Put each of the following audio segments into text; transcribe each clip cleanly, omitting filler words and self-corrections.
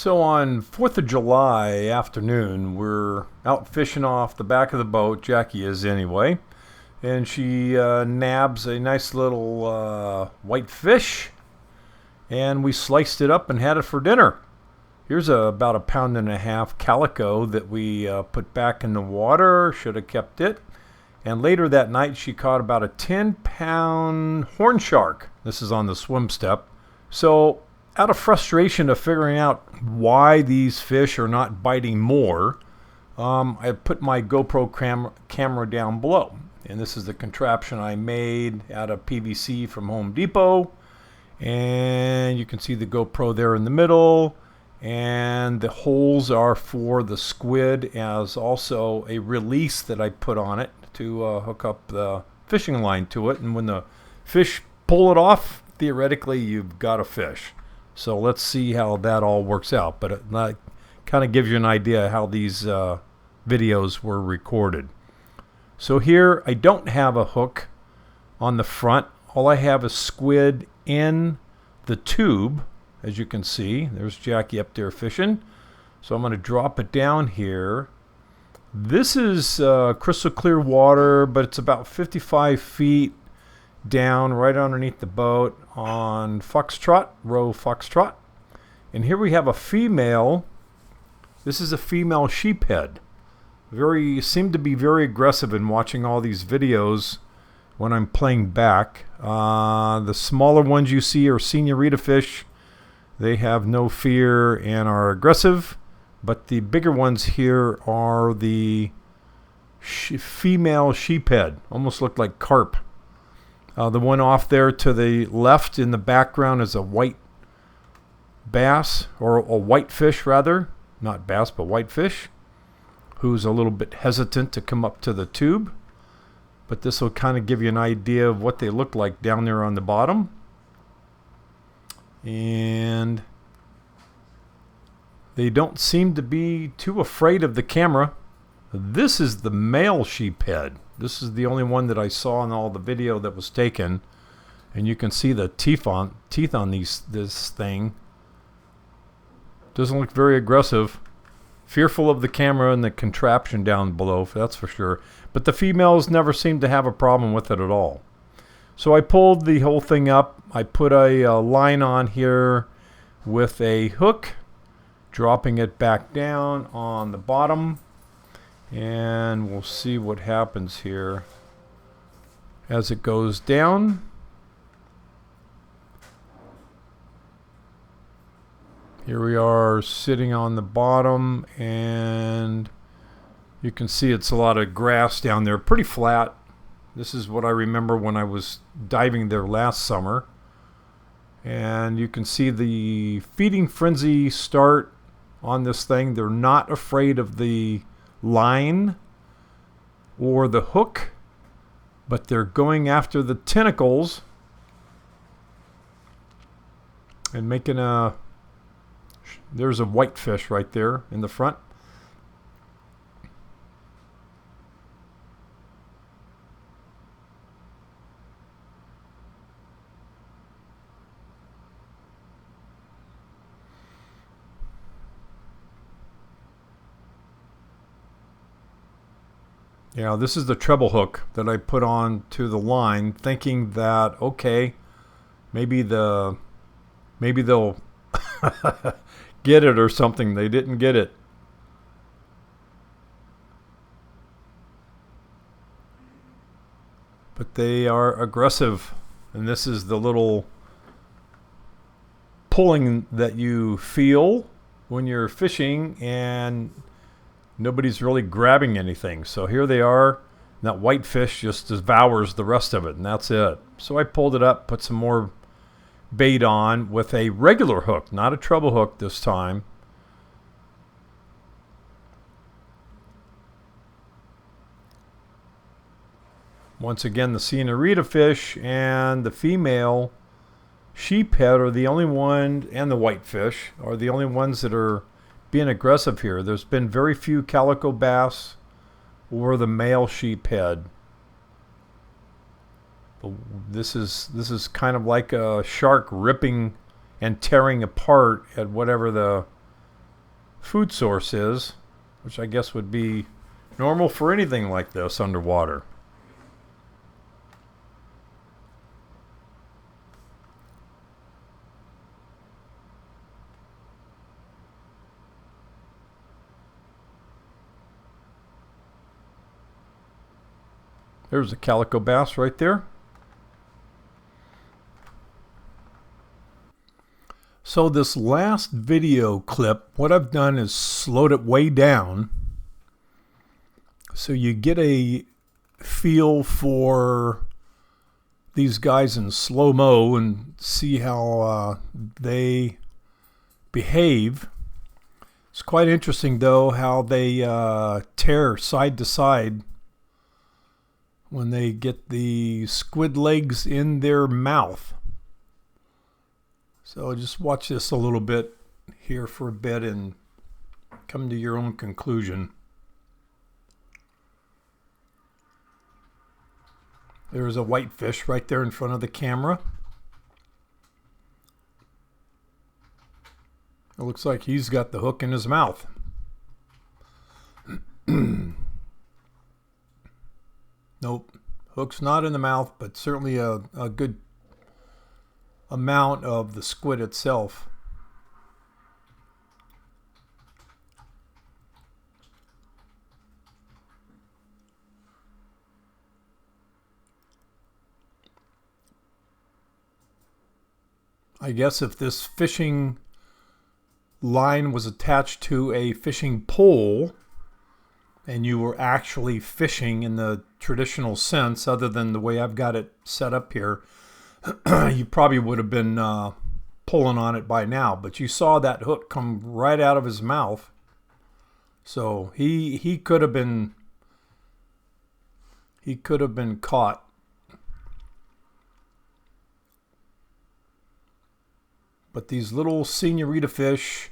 So on 4th of July afternoon, we're out fishing off the back of the boat. Jackie is anyway. And she nabs a nice little white fish. And we sliced it up and had it for dinner. Here's about 1.5 pounds calico that we put back in the water. Should have kept it. And later that night, she caught about a 10-pound horn shark. This is on the swim step. So out of frustration of figuring out why these fish are not biting more, I put my GoPro camera down below. And this is the contraption I made out of PVC from Home Depot. And you can see the GoPro there in the middle. And the holes are for the squid, as also a release that I put on it to hook up the fishing line to it. And when the fish pull it off, theoretically you've got a fish. So let's see how that all works out. But it kind of gives you an idea how these videos were recorded. So here I don't have a hook on the front. All I have is squid in the tube. As you can see, there's Jackie up there fishing. So I'm going to drop it down here. This is crystal clear water, but it's about 55 feet down right underneath the boat on Foxtrot, row Foxtrot. And here we have a female. This is a female sheephead. Seem to be very aggressive in watching all these videos when I'm playing back. The smaller ones you see are senorita fish. They have no fear and are aggressive. But the bigger ones here are the female sheephead. Almost look like carp. The one off there to the left in the background is a white bass, or a white fish rather. Not bass, but white fish, who's a little bit hesitant to come up to the tube. But this will kind of give you an idea of what they look like down there on the bottom. And they don't seem to be too afraid of the camera. This is the male sheephead. This is the only one that I saw in all the video that was taken. And you can see the teeth on this thing. Doesn't look very aggressive. Fearful of the camera and the contraption down below, that's for sure. But the females never seem to have a problem with it at all. So I pulled the whole thing up. I put a line on here with a hook, dropping it back down on the bottom. And we'll see what happens here as it goes down. Here we are sitting on the bottom, and you can see it's a lot of grass down there, pretty flat. This is what I remember when I was diving there last summer. And you can see the feeding frenzy start on this thing. They're not afraid of the line or the hook, but they're going after the tentacles and making there's a white fish right there in the front. Yeah, this is the treble hook that I put on to the line, thinking that, okay, maybe they'll get it or something. They didn't get it. But they are aggressive. And this is the little pulling that you feel when you're fishing and nobody's really grabbing anything. So here they are. That white fish just devours the rest of it, and that's it. So I pulled it up, put some more bait on with a regular hook, not a treble hook this time. Once again, the senorita fish and the female sheephead are the only one, and the white fish are the only ones that are being aggressive here. There's been very few calico bass or the male sheephead. This is kind of like a shark ripping and tearing apart at whatever the food source is, which I guess would be normal for anything like this underwater. There's a calico bass right there. So this last video clip, what I've done is slowed it way down so you get a feel for these guys in slow-mo and see how they behave. It's quite interesting though how they tear side to side when they get the squid legs in their mouth. So just watch this a little bit here for a bit and come to your own conclusion. There's a whitefish right there in front of the camera. It looks like he's got the hook in his mouth. Nope, hook's not in the mouth, but certainly a good amount of the squid itself. I guess if this fishing line was attached to a fishing pole and you were actually fishing in the traditional sense, other than the way I've got it set up here, you probably would have been pulling on it by now. But you saw that hook come right out of his mouth. So he could have been caught. But these little senorita fish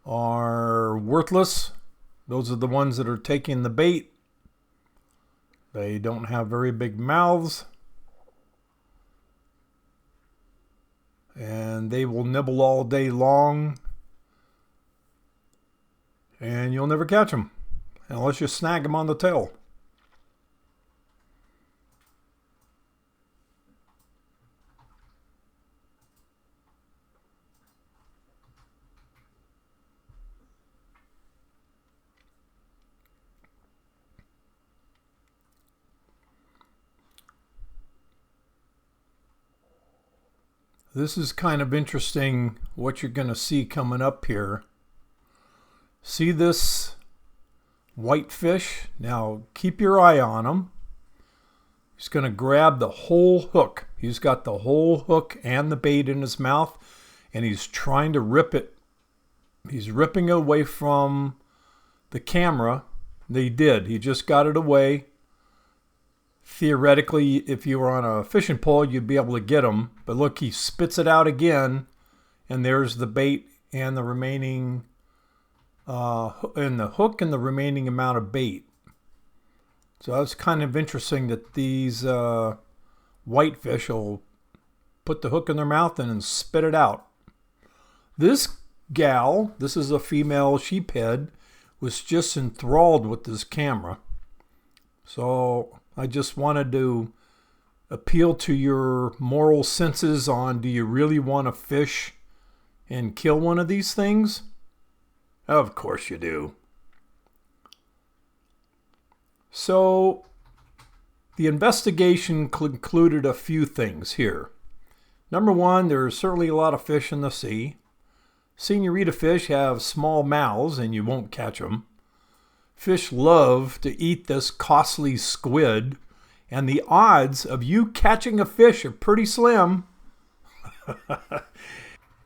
are worthless. Those are the ones that are taking the bait. They don't have very big mouths. And they will nibble all day long. And you'll never catch them unless you snag them on the tail. This is kind of interesting what you're going to see coming up here. See this whitefish? Now keep your eye on him. He's going to grab the whole hook. He's got the whole hook and the bait in his mouth, and he's trying to rip it. He's ripping it away from the camera. He did. He just got it away. Theoretically, if you were on a fishing pole, you'd be able to get him. But look, he spits it out again, and there's the bait and the remaining, and the hook and the remaining amount of bait. So that's kind of interesting that these whitefish will put the hook in their mouth and then spit it out. This gal, this is a female sheephead, was just enthralled with this camera. So I just wanted to appeal to your moral senses on, do you really want to fish and kill one of these things? Of course you do. So the investigation concluded a few things here. Number one, there's certainly a lot of fish in the sea. Senorita fish have small mouths and you won't catch them. Fish love to eat this costly squid, and the odds of you catching a fish are pretty slim.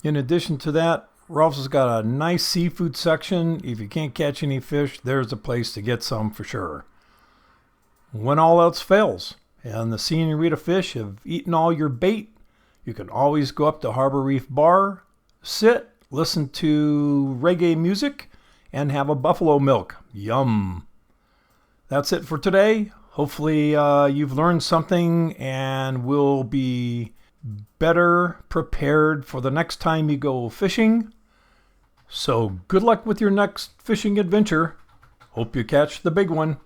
In addition to that, Ralph's has got a nice seafood section. If you can't catch any fish, there's a place to get some for sure. When all else fails, and the senorita fish have eaten all your bait, you can always go up to Harbor Reef Bar, sit, listen to reggae music, and have a buffalo milk. Yum. That's it for today. Hopefully you've learned something and will be better prepared for the next time you go fishing. So good luck with your next fishing adventure. Hope you catch the big one.